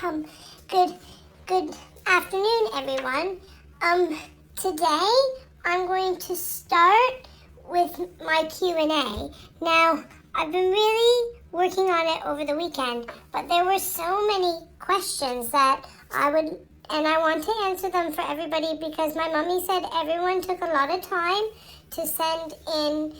Um, good afternoon, everyone. Today I'm going to start with my Q&A. Now, I've been really working on it over the weekend, but there were so many questions that I want to answer them for everybody because my mommy said everyone took a lot of time to send in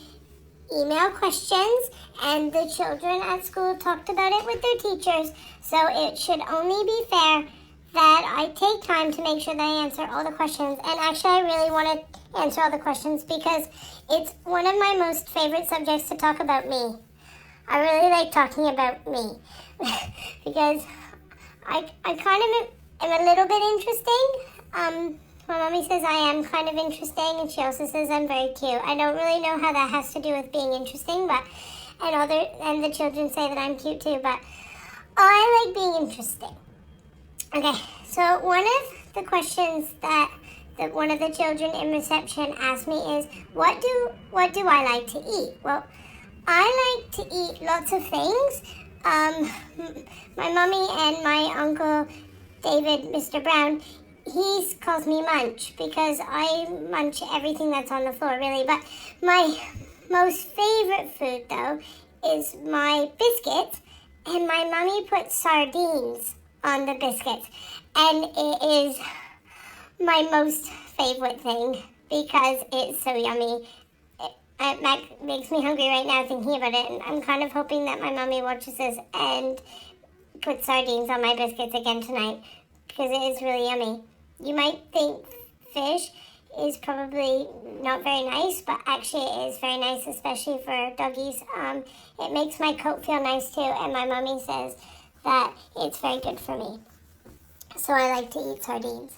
email questions, and the children at school talked about it with their teachers, so it should only be fair that I take time to make sure that I answer all the questions. And actually, I really want to answer all the questions because it's one of my most favorite subjects to talk about me. I really like talking about me because I kind of am a little bit interesting. My mommy says I am kind of interesting, and she also says I'm very cute. I don't really know how that has to do with being interesting, and the children say that I'm cute too, but I like being interesting. Okay, so one of the questions that one of the children in reception asked me is, what do I like to eat? Well, I like to eat lots of things. My mommy and my uncle David, Mr. Brown, he calls me Munch because I munch everything that's on the floor, really. But my most favorite food, though, is my biscuits, and my mommy puts sardines on the biscuits, and it is my most favorite thing because it's so yummy. It makes me hungry right now thinking about it, and I'm kind of hoping that my mommy watches this and puts sardines on my biscuits again tonight because it is really yummy. You might think fish is probably not very nice, but actually it is very nice, especially for doggies. It makes my coat feel nice too, and my mommy says that it's very good for me. So I like to eat sardines.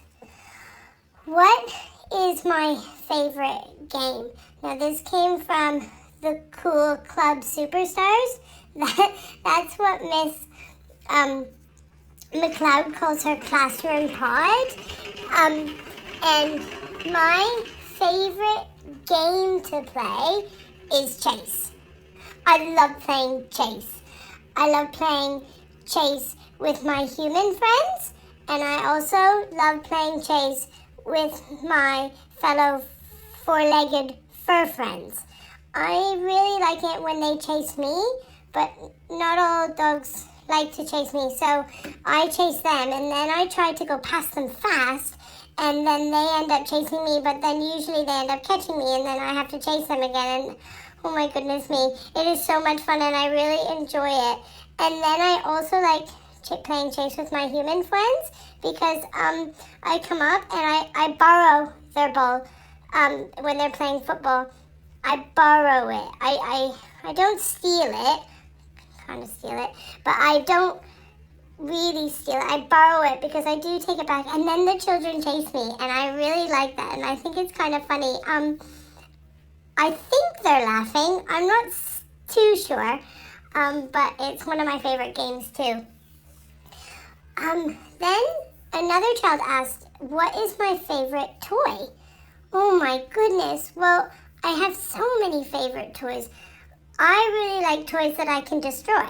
What is my favorite game? Now this came from the Cool Club Superstars. That's what Miss McLeod calls her classroom pod. And my favorite game to play is chase. I love playing chase. I love playing chase with my human friends, and I also love playing chase with my fellow four-legged fur friends. I really like it when they chase me, but not all dogs like to chase me, so I chase them, and then I try to go past them fast, and then they end up chasing me, but then usually they end up catching me, and then I have to chase them again, and oh my goodness me, it is so much fun, and I really enjoy it. And then I also like playing chase with my human friends, because I come up and I borrow their ball when they're playing football. I borrow it. I don't steal it. Kind of steal it, but I don't really steal it. I borrow it because I do take it back, and then the children chase me, and I really like that, and I think it's kind of funny. I think they're laughing. I'm not too sure, but it's one of my favorite games too. Then another child asked, what is my favorite toy? Oh my goodness. Well, I have so many favorite toys. I really like toys that I can destroy.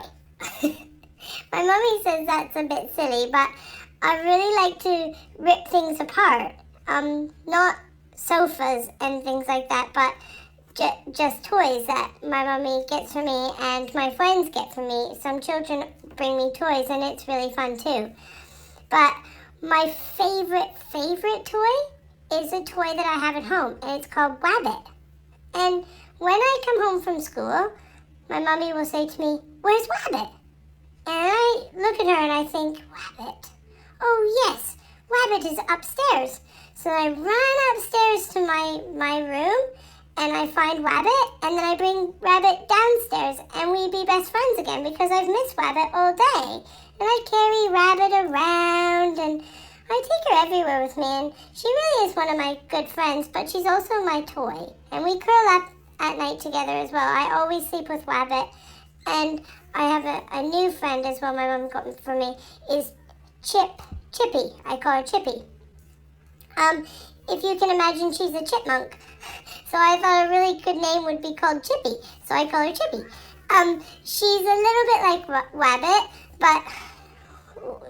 My mommy says that's a bit silly, but I really like to rip things apart. Not sofas and things like that, but just toys that my mommy gets for me and my friends get for me. Some children bring me toys, and it's really fun too. But my favorite toy is a toy that I have at home, and it's called Wabbit. And when I come home from school, my mommy will say to me, where's Wabbit? And I look at her and I think, Wabbit? Oh yes, Wabbit is upstairs. So I run upstairs to my room and I find Wabbit, and then I bring Wabbit downstairs and we be best friends again because I've missed Wabbit all day. And I carry Wabbit around and I take her everywhere with me, and she really is one of my good friends, but she's also my toy. And we curl up at night together as well. I always sleep with Wabbit, and I have a new friend as well my mom got for me, is Chippy. I call her Chippy. If you can imagine, she's a chipmunk. So I thought a really good name would be called Chippy, so I call her Chippy. She's a little bit like Wabbit, but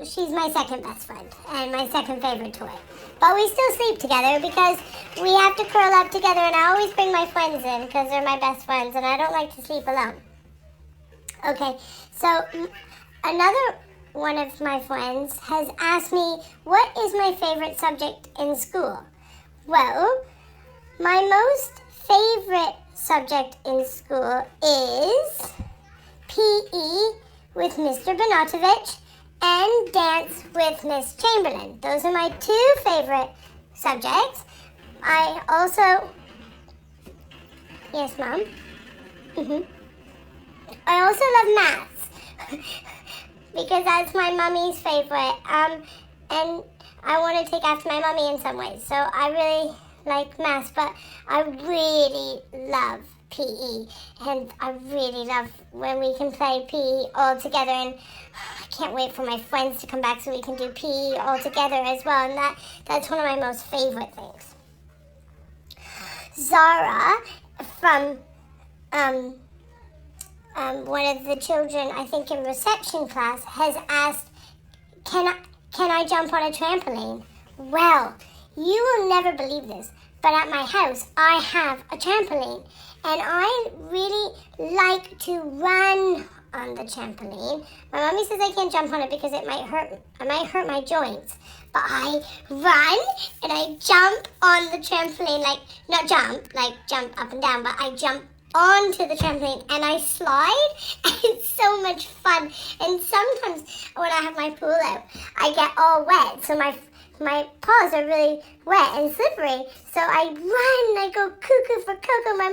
she's my second best friend and my second favorite toy. But we still sleep together because we have to curl up together, and I always bring my friends in because they're my best friends, and I don't like to sleep alone. Okay, so another one of my friends has asked me, what is my favorite subject in school? Well, my most favorite subject in school is PE with Mr. Banatovich and dance with Miss Chamberlain. Those are my two favorite subjects. I also, yes, Mom? I also love maths because that's my mommy's favorite. And I want to take after my mommy in some ways. So I really like maths, but I really love PE, and I really love when we can play PE all together, and I can't wait for my friends to come back so we can do PE all together as well, and that's one of my most favorite things. Zara from one of the children, I think in reception class, has asked, can I jump on a trampoline? Well, you will never believe this, but at my house, I have a trampoline, and I really like to run on the trampoline. My mommy says I can't jump on it because it might hurt my joints. But I run and I jump on the trampoline, not jump up and down, but I jump onto the trampoline and I slide, and it's so much fun. And sometimes when I have my pool out, I get all wet, so my paws are really wet and slippery. So I run, I go cuckoo for Coco. My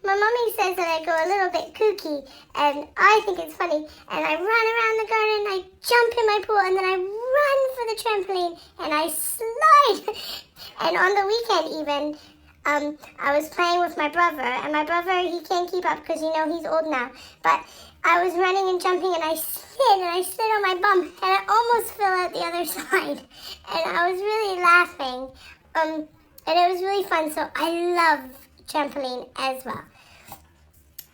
mommy says that I go a little bit kooky, and I think it's funny. And I run around the garden, I jump in my pool, and then I run for the trampoline, and I slide. And on the weekend even, I was playing with my brother, and my brother, he can't keep up because, he's old now. But I was running and jumping, and I slid on my bum, and I almost fell out the other side. And I was really laughing, and it was really fun, so I love trampoline as well.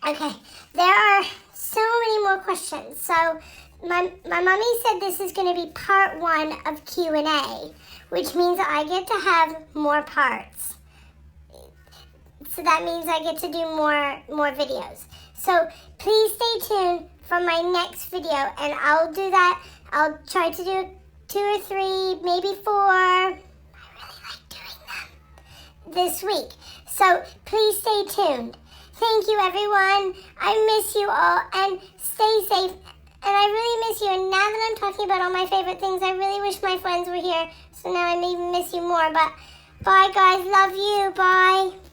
Okay, there are so many more questions. So my mommy said this is going to be part 1 of Q&A, which means that I get to have more parts. So that means I get to do more videos. So please stay tuned for my next video, and I'll do that. I'll try to do 2 or 3, maybe 4. I really like doing them this week. So please stay tuned. Thank you, everyone. I miss you all, and stay safe. And I really miss you. And now that I'm talking about all my favorite things, I really wish my friends were here. So now I maybe miss you more. But bye, guys. Love you. Bye.